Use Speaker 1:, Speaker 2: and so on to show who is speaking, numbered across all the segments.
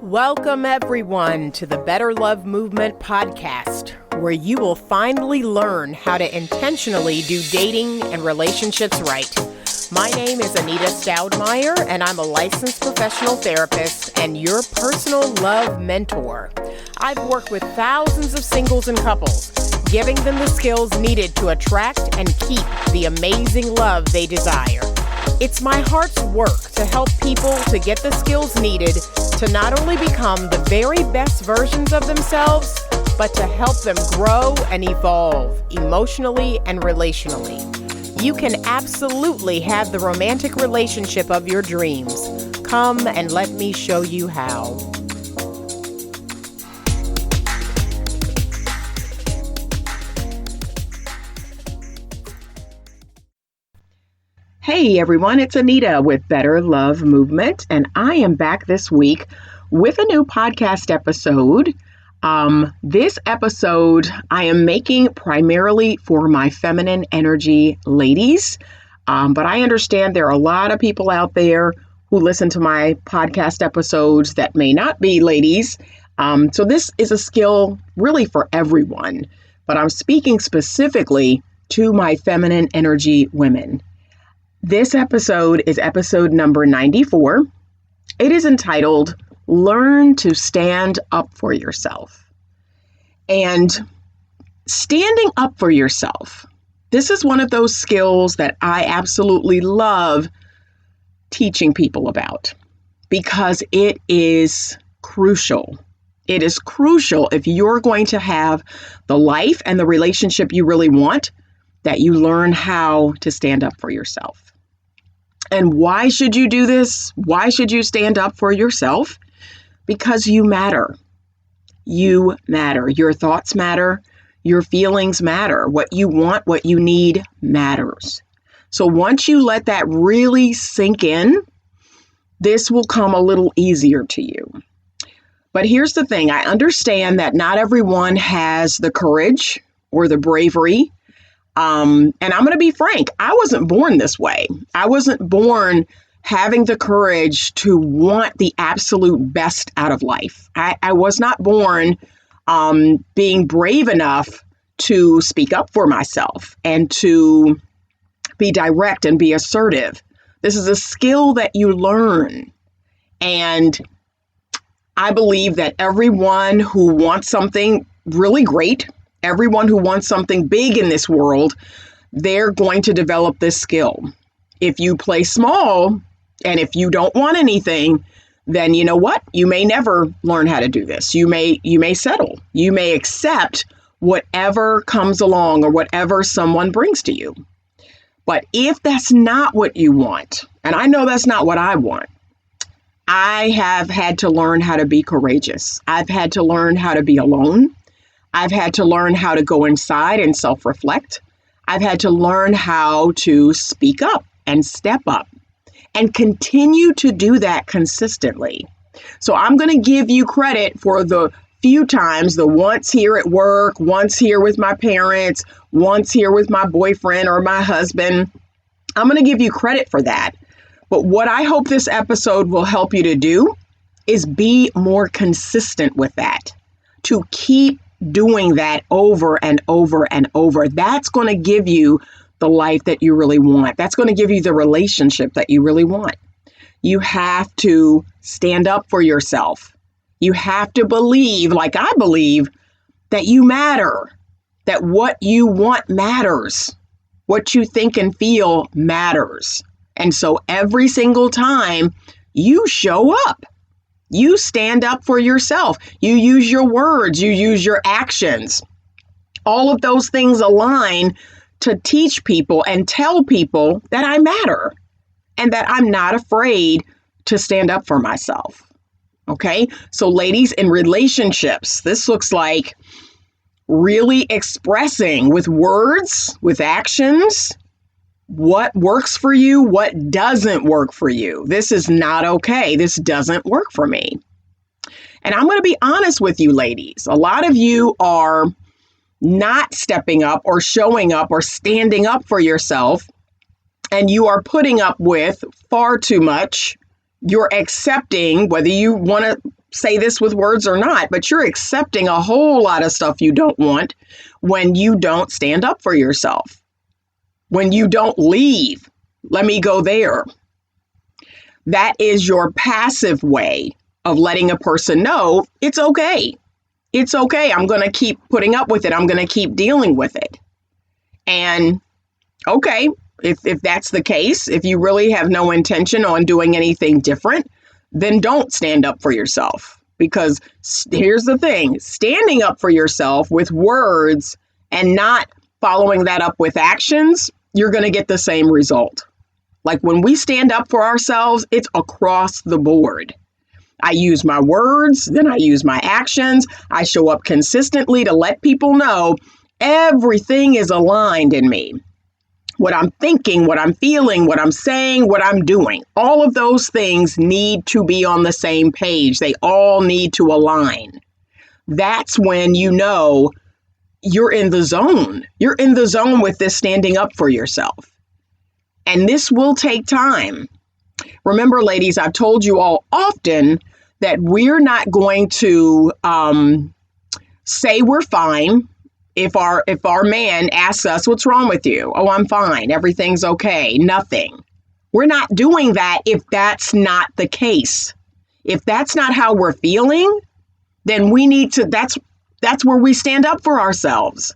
Speaker 1: Welcome, everyone, to the Better Love Movement podcast, where you will finally learn how to intentionally do dating and relationships right. My name is Anita Stoudemire, and I'm a licensed professional therapist and your personal love mentor. I've worked with thousands of singles and couples, giving them the skills needed to attract and keep the amazing love they desire. It's my heart's work to help people to get the skills needed to not only become the very best versions of themselves, but to help them grow and evolve emotionally and relationally. You can absolutely have the romantic relationship of your dreams. Come and let me show you how. Hey everyone, it's Anita with Better Love Movement, and I am back this week with a new podcast episode. This episode I am making primarily for my feminine energy ladies, but I understand there are a lot of people out there who listen to my podcast episodes that may not be ladies. So this is a skill really for everyone, but I'm speaking specifically to my feminine energy women. This episode is episode number 94. It is entitled, Learn to Stand Up for Yourself. And standing up for yourself, this is one of those skills that I absolutely love teaching people about because it is crucial. It is crucial if you're going to have the life and the relationship you really want, that you learn how to stand up for yourself. And why should you do this? Why should you stand up for yourself? Because you matter. You matter. Your thoughts matter. Your feelings matter. What you want, what you need matters. So once you let that really sink in, this will come a little easier to you. But here's the thing. I understand that not everyone has the courage or the bravery. And I'm going to be frank, I wasn't born this way. I wasn't born having the courage to want the absolute best out of life. I was not born being brave enough to speak up for myself and to be direct and be assertive. This is a skill that you learn. And I believe that everyone who wants something really great, everyone who wants something big in this world, they're going to develop this skill. If you play small and if you don't want anything, then you know what? You may never learn how to do this. You may settle. You may accept whatever comes along or whatever someone brings to you. But if that's not what you want, and I know that's not what I want, I have had to learn how to be courageous. I've had to learn how to be alone. I've had to learn how to go inside and self-reflect. I've had to learn how to speak up and step up and continue to do that consistently. So I'm going to give you credit for the few times, the once here at work, once here with my parents, once here with my boyfriend or my husband. I'm going to give you credit for that. But what I hope this episode will help you to do is be more consistent with that, to keep doing that over and over and over. That's going to give you the life that you really want. That's going to give you the relationship that you really want. You have to stand up for yourself. You have to believe, like I believe, that you matter, that what you want matters, what you think and feel matters. And so every single time you show up, you stand up for yourself. You use your words. You use your actions. All of those things align to teach people and tell people that I matter and that I'm not afraid to stand up for myself. Okay? So ladies, in relationships, this looks like really expressing with words, with actions, what works for you, what doesn't work for you. This is not okay. This doesn't work for me. And I'm going to be honest with you, ladies. A lot of you are not stepping up or showing up or standing up for yourself, and you are putting up with far too much. You're accepting, whether you want to say this with words or not, but you're accepting a whole lot of stuff you don't want when you don't stand up for yourself, when you don't leave. Let me go there. That is your passive way of letting a person know it's okay. It's okay. I'm going to keep putting up with it. I'm going to keep dealing with it. And okay, if that's the case, if you really have no intention on doing anything different, then don't stand up for yourself. Because here's the thing, standing up for yourself with words and not following that up with actions, you're going to get the same result. Like when we stand up for ourselves, it's across the board. I use my words, then I use my actions. I show up consistently to let people know everything is aligned in me. What I'm thinking, what I'm feeling, what I'm saying, what I'm doing, all of those things need to be on the same page. They all need to align. That's when you know you're in the zone. You're in the zone with this standing up for yourself. And this will take time. Remember, ladies, I've told you all often that we're not going to say we're fine if our man asks us, what's wrong with you? Oh, I'm fine. Everything's okay. Nothing. We're not doing that if that's not the case. If that's not how we're feeling, then we need to, that's where we stand up for ourselves.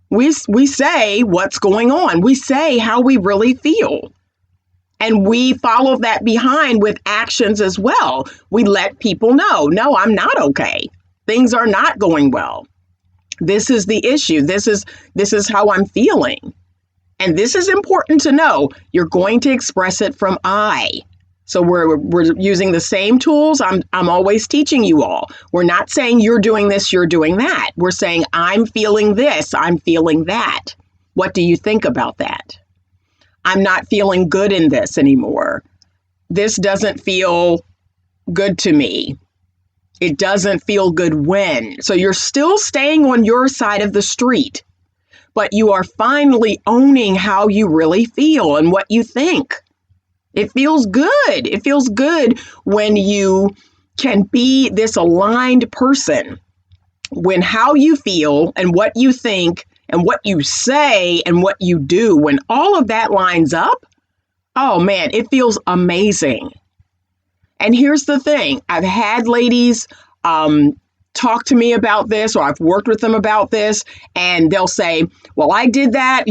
Speaker 1: We say what's going on. We say how we really feel. And we follow that behind with actions as well. We let people know, no, I'm not okay. Things are not going well. This is the issue. This is how I'm feeling. And this is important to know. You're going to express it from I. So we're using the same tools I'm always teaching you all. We're not saying you're doing this, you're doing that. We're saying I'm feeling this, I'm feeling that. What do you think about that? I'm not feeling good in this anymore. This doesn't feel good to me. It doesn't feel good when. So you're still staying on your side of the street, but you are finally owning how you really feel and what you think. It feels good. It feels good when you can be this aligned person, when how you feel and what you think and what you say and what you do, when all of that lines up, oh man, it feels amazing. And here's the thing. I've had ladies talk to me about this, or I've worked with them about this, and they'll say, well, I did that.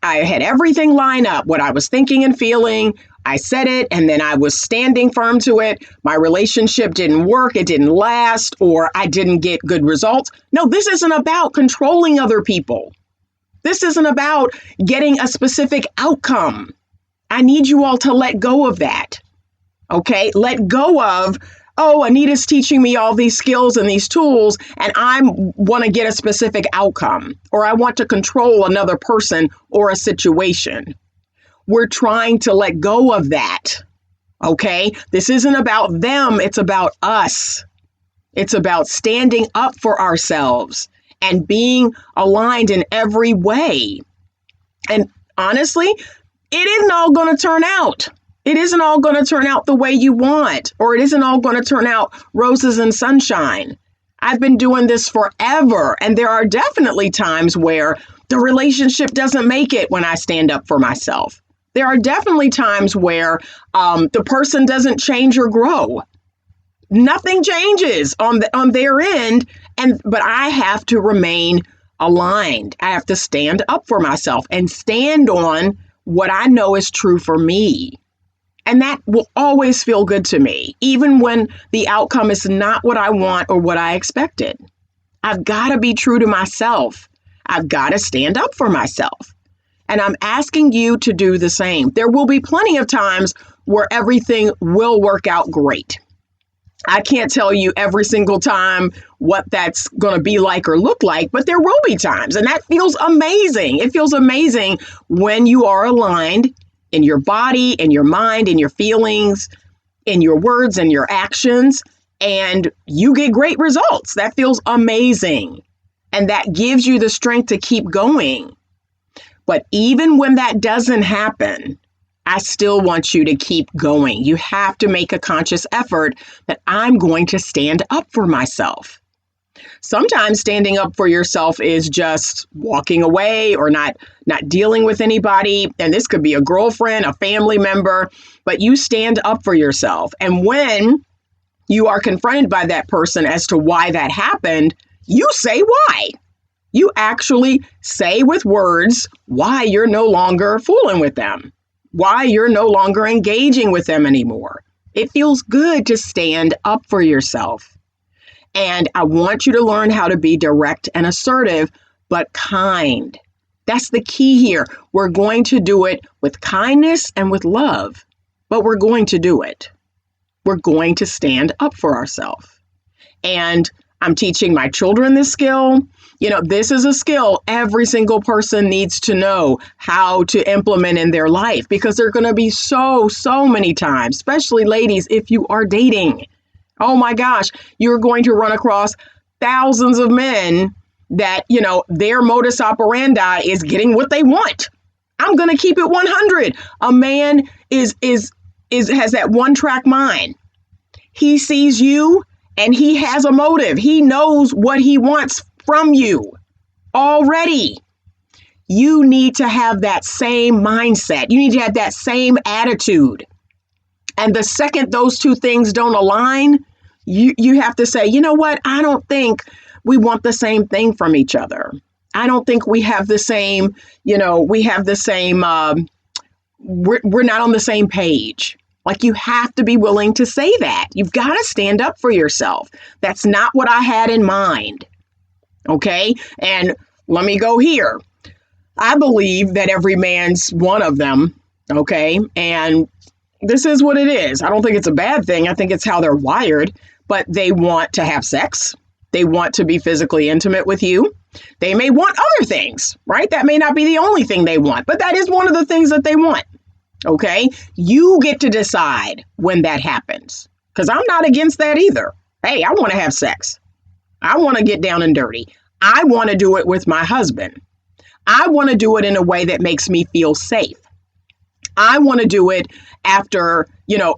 Speaker 1: I had everything line up, what I was thinking and feeling. I said it, and then I was standing firm to it. My relationship didn't work. It didn't last, or I didn't get good results. No, this isn't about controlling other people. This isn't about getting a specific outcome. I need you all to let go of that. Okay? Let go of, oh, Anita's teaching me all these skills and these tools, and I want to get a specific outcome, or I want to control another person or a situation. We're trying to let go of that. Okay? This isn't about them. It's about us. It's about standing up for ourselves and being aligned in every way. And honestly, it isn't all going to turn out. It isn't all going to turn out the way you want, or it isn't all going to turn out roses and sunshine. I've been doing this forever, and there are definitely times where the relationship doesn't make it when I stand up for myself. There are definitely times where the person doesn't change or grow. Nothing changes on their end, but I have to remain aligned. I have to stand up for myself and stand on what I know is true for me. And that will always feel good to me, even when the outcome is not what I want or what I expected. I've got to be true to myself. I've got to stand up for myself. And I'm asking you to do the same. There will be plenty of times where everything will work out great. I can't tell you every single time what that's going to be like or look like, but there will be times, and that feels amazing. It feels amazing when you are aligned in your body, in your mind, in your feelings, in your words and your actions, and you get great results. That feels amazing. And that gives you the strength to keep going. But even when that doesn't happen, I still want you to keep going. You have to make a conscious effort that I'm going to stand up for myself. Sometimes standing up for yourself is just walking away or not dealing with anybody. And this could be a girlfriend, a family member, but you stand up for yourself. And when you are confronted by that person as to why that happened, you say why. You actually say with words why you're no longer fooling with them, why you're no longer engaging with them anymore. It feels good to stand up for yourself. And I want you to learn how to be direct and assertive, but kind. That's the key here. We're going to do it with kindness and with love, but we're going to do it. We're going to stand up for ourselves. And I'm teaching my children this skill. This is a skill every single person needs to know how to implement in their life, because there are going to be so many times, especially ladies, if you are dating. Oh my gosh, you're going to run across thousands of men that, their modus operandi is getting what they want. I'm going to keep it 100. A man has that one-track mind. He sees you and he has a motive. He knows what he wants from you already. You need to have that same mindset. You need to have that same attitude. And the second those two things don't align, you have to say, you know what? I don't think we want the same thing from each other. I don't think we have the same, we're not on the same page. Like, you have to be willing to say that. You've got to stand up for yourself. That's not what I had in mind. Okay? And let me go here. I believe that every man's one of them. Okay? And this is what it is. I don't think it's a bad thing. I think it's how they're wired. But they want to have sex. They want to be physically intimate with you. They may want other things, right? That may not be the only thing they want, but that is one of the things that they want. Okay? You get to decide when that happens, because I'm not against that either. Hey, I want to have sex. I want to get down and dirty. I want to do it with my husband. I want to do it in a way that makes me feel safe. I want to do it after,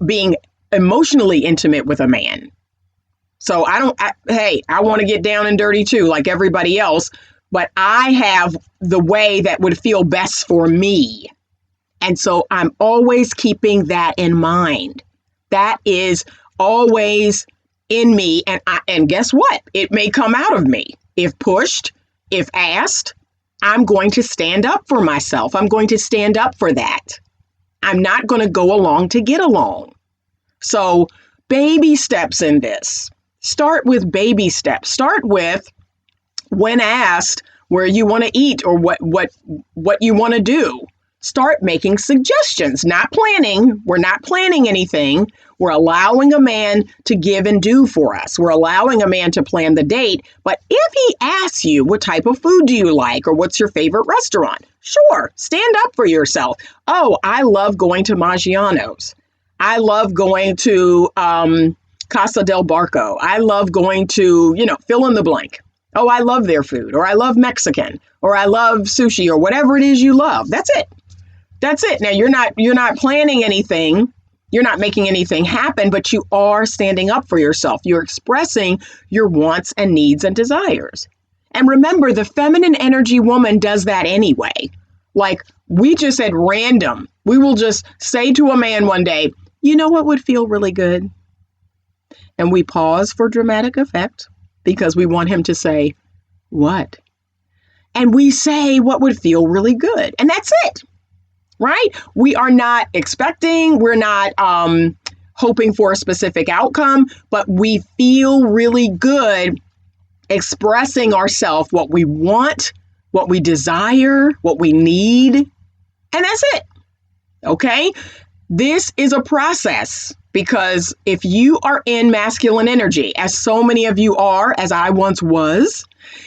Speaker 1: being emotionally intimate with a man. So I want to get down and dirty too, like everybody else, but I have the way that would feel best for me. And so I'm always keeping that in mind. That is always in me. And guess what? It may come out of me. If pushed, if asked, I'm going to stand up for myself. I'm going to stand up for that. I'm not going to go along to get along. So baby steps in this. Start with baby steps. Start with, when asked where you want to eat or what you want to do, start making suggestions, not planning. We're not planning anything. We're allowing a man to give and do for us. We're allowing a man to plan the date. But if he asks you, what type of food do you like, or what's your favorite restaurant? Sure, stand up for yourself. Oh, I love going to Maggiano's. I love going to Casa del Barco. I love going to, fill in the blank. Oh, I love their food, or I love Mexican, or I love sushi, or whatever it is you love. That's it. That's it. Now, you're not planning anything. You're not making anything happen, but you are standing up for yourself. You're expressing your wants and needs and desires. And remember, the feminine energy woman does that anyway. Like, we just at random, we will just say to a man one day, you know what would feel really good? And we pause for dramatic effect because we want him to say, what? And we say what would feel really good. And that's it, right? We are not expecting, we're not hoping for a specific outcome, but we feel really good expressing ourselves, what we want, what we desire, what we need. And that's it. Okay? This is a process, because if you are in masculine energy, as so many of you are, as I once was,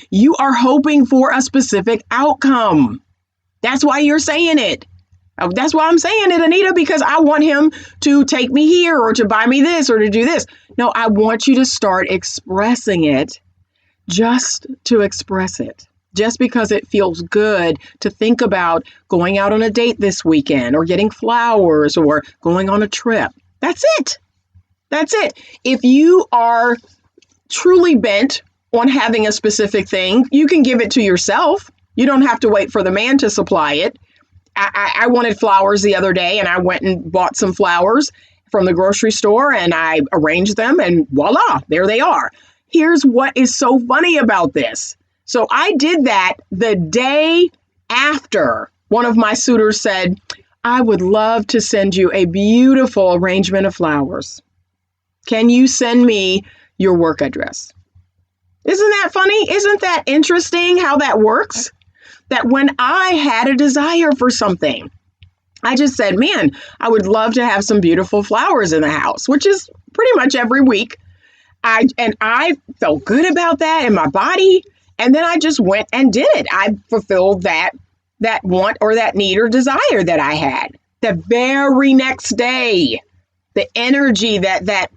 Speaker 1: you are hoping for a specific outcome. That's why you're saying it. That's why I'm saying it, Anita, because I want him to take me here or to buy me this or to do this. No, I want you to start expressing it just to express it. just because it feels good to think about going out on a date this weekend or getting flowers or going on a trip. That's it. That's it. If you are truly bent on having a specific thing, you can give it to yourself. You don't have to wait for the man to supply it. I wanted flowers the other day, and I went and bought some flowers from the grocery store, and I arranged them, and voila, there they are. Here's what is so funny about this. So I did that the day after one of my suitors said, I would love to send you a beautiful arrangement of flowers. Can you send me your work address? Isn't that funny? Isn't that interesting how that works? That when I had a desire for something, I just said, man, I would love to have some beautiful flowers in the house, which is pretty much every week. I felt good about that in my body. And then I just went and did it. I fulfilled that want or that need or desire that I had. The very next day, the energy that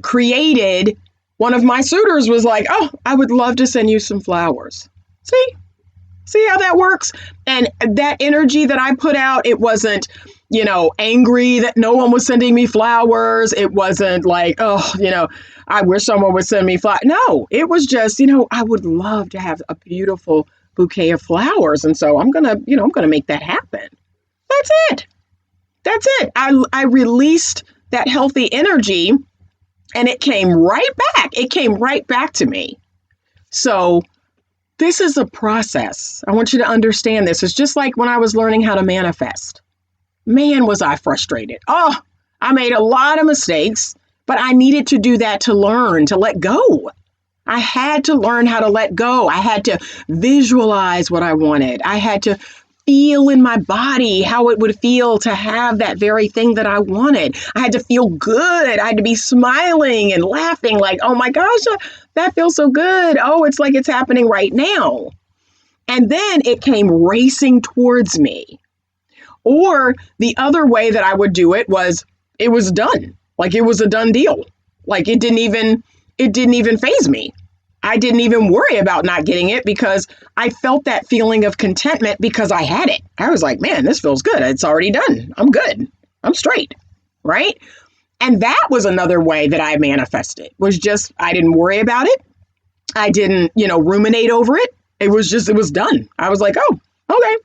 Speaker 1: created, one of my suitors was like, oh, I would love to send you some flowers. See how that works? And that energy that I put out, it wasn't, angry that no one was sending me flowers. It wasn't like, oh, I wish someone would send me flowers. No, it was just, I would love to have a beautiful bouquet of flowers. And so I'm going to make that happen. That's it. I released that healthy energy and it came right back. It came right back to me. So this is a process. I want you to understand this. It's just like when I was learning how to manifest. Man, was I frustrated. Oh, I made a lot of mistakes, but I needed to do that to learn, to let go. I had to learn how to let go. I had to visualize what I wanted. I had to feel in my body how it would feel to have that very thing that I wanted. I had to feel good. I had to be smiling and laughing like, oh my gosh, that feels so good. Oh, it's like it's happening right now. And then it came racing towards me. Or the other way that I would do it was done. Like it was a done deal. Like it didn't even faze me. I didn't even worry about not getting it because I felt that feeling of contentment because I had it. I was like, man, this feels good. It's already done. I'm good. I'm straight. Right. And that was another way that I manifested, was just, I didn't worry about it. I didn't, ruminate over it. It was done. I was like, oh, okay.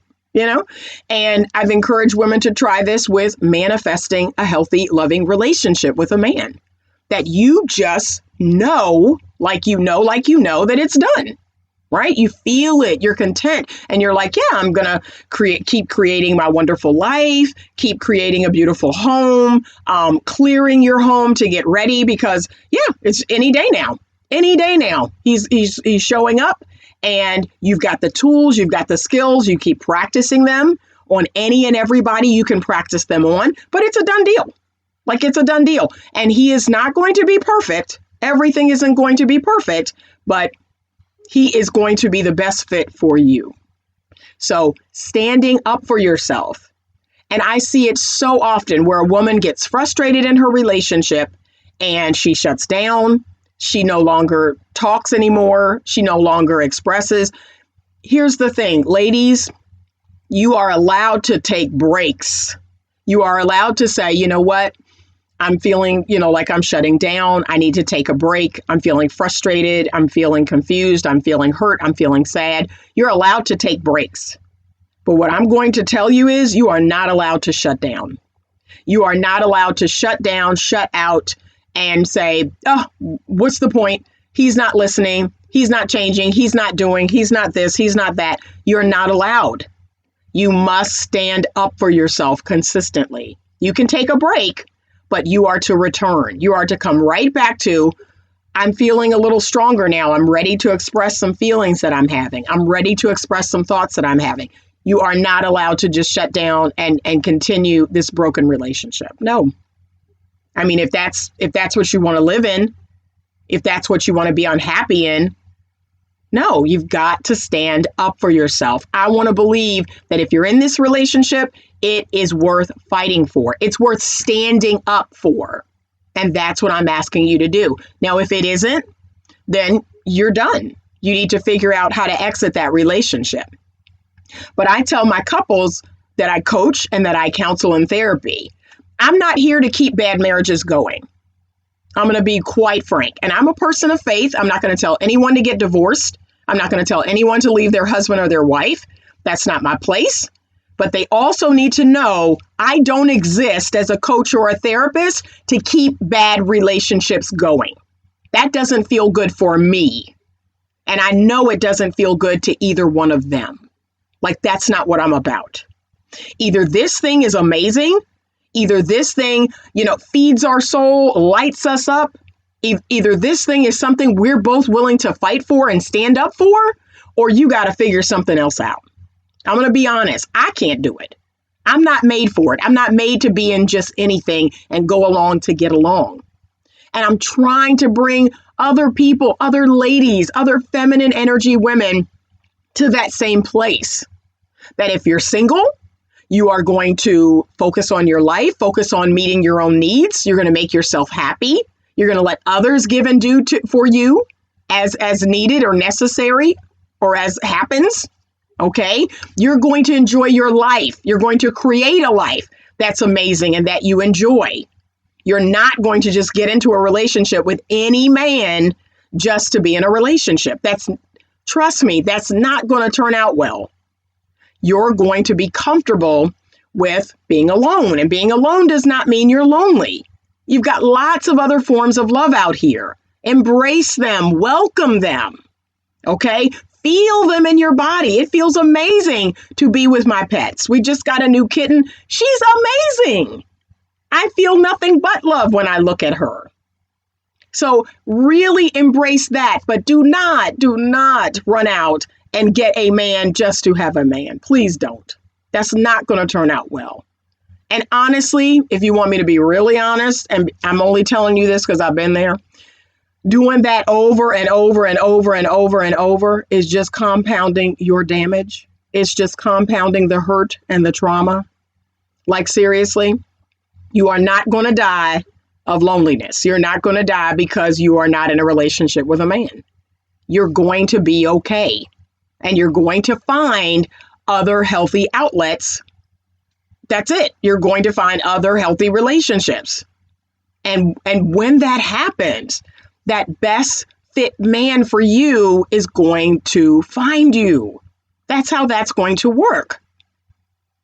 Speaker 1: And I've encouraged women to try this with manifesting a healthy, loving relationship with a man that you just know, like you know that it's done, right? You feel it, you're content, and you're like, yeah, I'm going to keep creating my wonderful life, keep creating a beautiful home, clearing your home to get ready because, yeah, it's any day now. He's showing up. And you've got the tools, you've got the skills, you keep practicing them on any and everybody you can practice them on, but it's a done deal. Like it's a done deal. And he is not going to be perfect. Everything isn't going to be perfect, but he is going to be the best fit for you. So standing up for yourself. And I see it so often where a woman gets frustrated in her relationship and she shuts down. She no longer talks anymore. She no longer expresses. Here's the thing, ladies, you are allowed to take breaks. You are allowed to say, you know what? I'm feeling, like I'm shutting down. I need to take a break. I'm feeling frustrated. I'm feeling confused. I'm feeling hurt. I'm feeling sad. You're allowed to take breaks. But what I'm going to tell you is you are not allowed to shut down. You are not allowed to shut down, shut out, and say, oh, what's the point? He's not listening. He's not changing. He's not doing. He's not this. He's not that. You're not allowed. You must stand up for yourself consistently. You can take a break, but you are to return. You are to come right back to, I'm feeling a little stronger now. I'm ready to express some feelings that I'm having. I'm ready to express some thoughts that I'm having. You are not allowed to just shut down and continue this broken relationship. No. I mean, if that's what you want to live in, if that's what you want to be unhappy in, no, you've got to stand up for yourself. I want to believe that if you're in this relationship, it is worth fighting for. It's worth standing up for. And that's what I'm asking you to do. Now, if it isn't, then you're done. You need to figure out how to exit that relationship. But I tell my couples that I coach and that I counsel in therapy, I'm not here to keep bad marriages going. I'm going to be quite frank. And I'm a person of faith. I'm not going to tell anyone to get divorced. I'm not going to tell anyone to leave their husband or their wife. That's not my place. But they also need to know I don't exist as a coach or a therapist to keep bad relationships going. That doesn't feel good for me. And I know it doesn't feel good to either one of them. Like, that's not what I'm about. Either this thing is amazing, either this thing, feeds our soul, lights us up. Either this thing is something we're both willing to fight for and stand up for, or you got to figure something else out. I'm going to be honest. I can't do it. I'm not made for it. I'm not made to be in just anything and go along to get along. And I'm trying to bring other people, other ladies, other feminine energy women to that same place. That if you're single, you are going to focus on your life, focus on meeting your own needs. You're going to make yourself happy. You're going to let others give and do for you as needed or necessary or as happens. Okay? You're going to enjoy your life. You're going to create a life that's amazing and that you enjoy. You're not going to just get into a relationship with any man just to be in a relationship. Trust me, that's not going to turn out well. You're going to be comfortable with being alone. And being alone does not mean you're lonely. You've got lots of other forms of love out here. Embrace them. Welcome them. Okay? Feel them in your body. It feels amazing to be with my pets. We just got a new kitten. She's amazing. I feel nothing but love when I look at her. So really embrace that, but do not run out and get a man just to have a man. Please don't. That's not going to turn out well. And honestly, if you want me to be really honest, and I'm only telling you this because I've been there, doing that over and over and over and over and over is just compounding your damage. It's just compounding the hurt and the trauma. Like, seriously, you are not going to die of loneliness. You're not going to die because you are not in a relationship with a man. You're going to be okay. And you're going to find other healthy outlets. That's it. You're going to find other healthy relationships. And when that happens, that best fit man for you is going to find you. That's how that's going to work.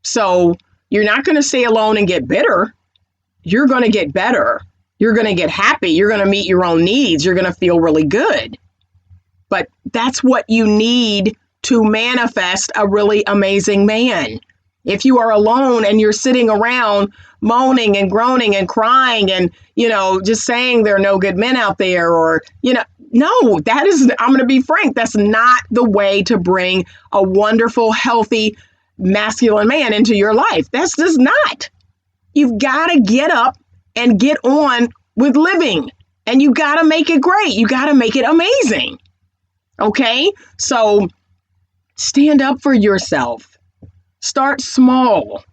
Speaker 1: So you're not going to stay alone and get bitter. You're going to get better. You're going to get happy. You're going to meet your own needs. You're going to feel really good. But that's what you need to manifest a really amazing man. If you are alone and you're sitting around moaning and groaning and crying and, just saying there are no good men out there or, no, that is, I'm going to be frank, that's not the way to bring a wonderful, healthy, masculine man into your life. That's just not. You've got to get up and get on with living, and you got to make it great. You got to make it amazing. Okay? So stand up for yourself. Start small.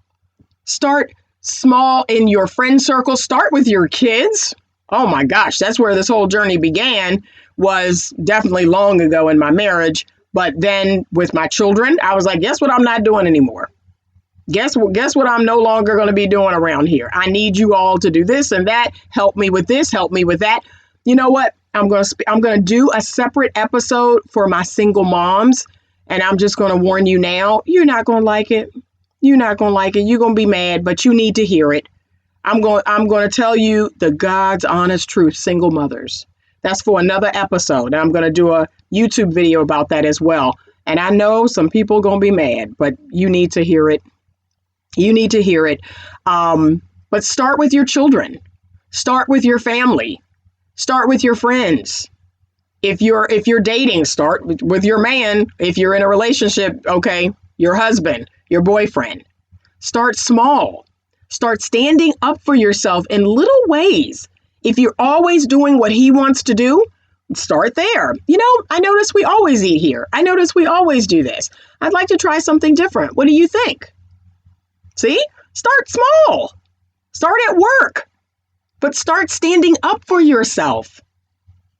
Speaker 1: Start small in your friend circle. Start with your kids. Oh my gosh, that's where this whole journey began, was definitely long ago in my marriage. But then with my children, I was like, guess what I'm not doing anymore? Guess what I'm no longer going to be doing around here? I need you all to do this and that. Help me with this. Help me with that. You know what? I'm going to do a separate episode for my single moms. And I'm just going to warn you now, you're not going to like it. You're not going to like it. You're going to be mad, but you need to hear it. I'm going to tell you the God's honest truth, single mothers. That's for another episode. I'm going to do a YouTube video about that as well. And I know some people are going to be mad, but you need to hear it. You need to hear it. But start with your children. Start with your family. Start with your friends. If you're dating, start with your man. If you're in a relationship, okay, your husband, your boyfriend. Start small. Start standing up for yourself in little ways. If you're always doing what he wants to do, start there. I notice we always eat here. I notice we always do this. I'd like to try something different. What do you think? See? Start small. Start at work. But start standing up for yourself.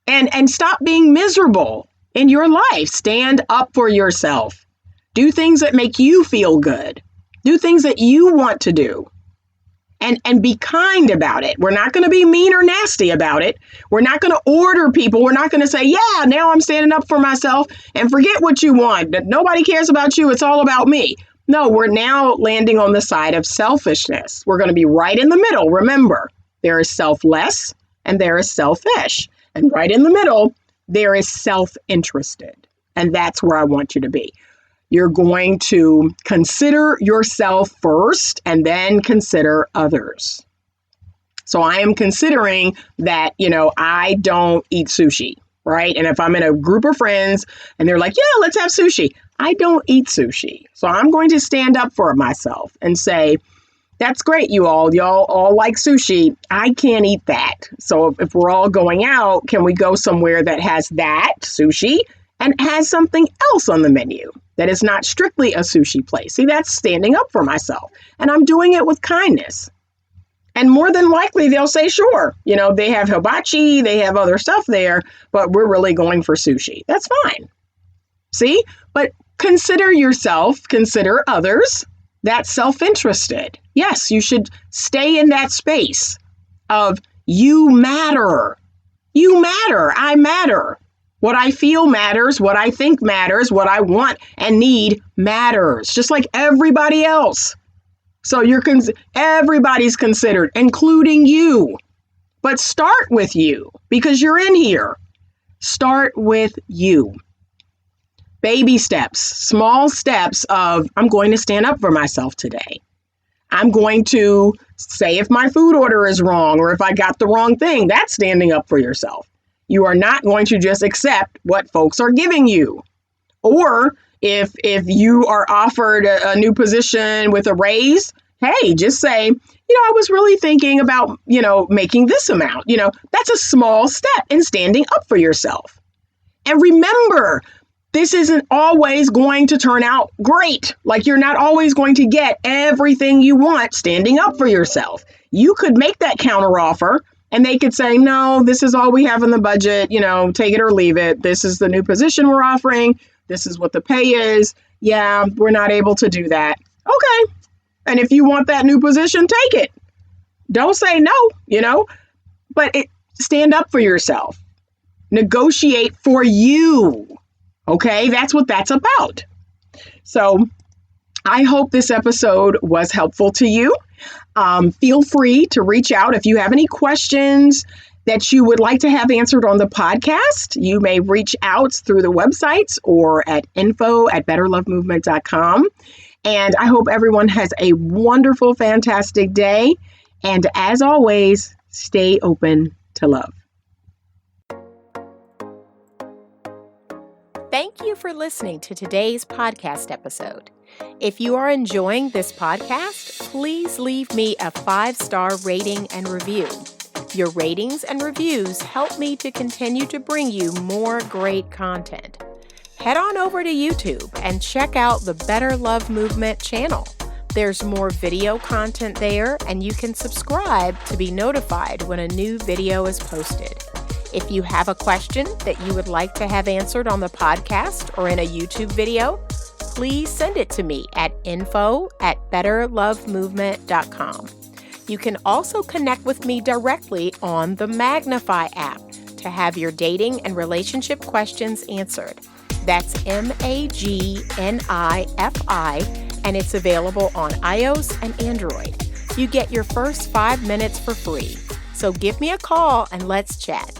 Speaker 1: And stop being miserable. in your life. Stand up for yourself. Do things that make you feel good. Do things that you want to do. And be kind about it. We're not going to be mean or nasty about it. We're not going to order people. We're not going to say, yeah, now I'm standing up for myself and forget what you want. Nobody cares about you. It's all about me. No, we're now landing on the side of selfishness. We're going to be right in the middle. Remember, there is selfless and there is selfish. And right in the middle, there is self-interested. And that's where I want you to be. You're going to consider yourself first and then consider others. So I am considering that, I don't eat sushi, right? And if I'm in a group of friends and they're like, yeah, let's have sushi. I don't eat sushi. So I'm going to stand up for myself and say, that's great, y'all all like sushi. I can't eat that. So if we're all going out, can we go somewhere that has that sushi and has something else on the menu that is not strictly a sushi place? See, that's standing up for myself. And I'm doing it with kindness. And more than likely, they'll say, sure, they have hibachi, they have other stuff there, but we're really going for sushi. That's fine. See, but consider yourself, consider others. That's self-interested. Yes, you should stay in that space of you matter. You matter. I matter. What I feel matters. What I think matters. What I want and need matters. Just like everybody else. So everybody's considered, including you. But start with you because you're in here. Start with you. Baby steps, small steps of, I'm going to stand up for myself today. I'm going to say if my food order is wrong or if I got the wrong thing. That's standing up for yourself. You are not going to just accept what folks are giving you. Or if you are offered a new position with a raise, hey, just say, I was really thinking about, making this amount. That's a small step in standing up for yourself. And remember, this isn't always going to turn out great. Like you're not always going to get everything you want standing up for yourself. You could make that counteroffer and they could say, no, this is all we have in the budget, take it or leave it. This is the new position we're offering. This is what the pay is. Yeah, we're not able to do that. Okay. And if you want that new position, take it. Don't say no, but stand up for yourself. Negotiate for you. Okay, that's what that's about. So I hope this episode was helpful to you. Feel free to reach out if you have any questions that you would like to have answered on the podcast. You may reach out through the websites or at info@betterlovemovement.com. And I hope everyone has a wonderful, fantastic day. And as always, stay open to love.
Speaker 2: Thank you for listening to today's podcast episode. If you are enjoying this podcast, please leave me a 5-star rating and review. Your ratings and reviews help me to continue to bring you more great content. Head on over to YouTube and check out the Better Love Movement channel. There's more video content there, and you can subscribe to be notified when a new video is posted. If you have a question that you would like to have answered on the podcast or in a YouTube video, please send it to me at info@betterlovemovement.com. You can also connect with me directly on the Magnify app to have your dating and relationship questions answered. That's MAGNIFI, and it's available on iOS and Android. You get your first 5 minutes for free. So give me a call and let's chat.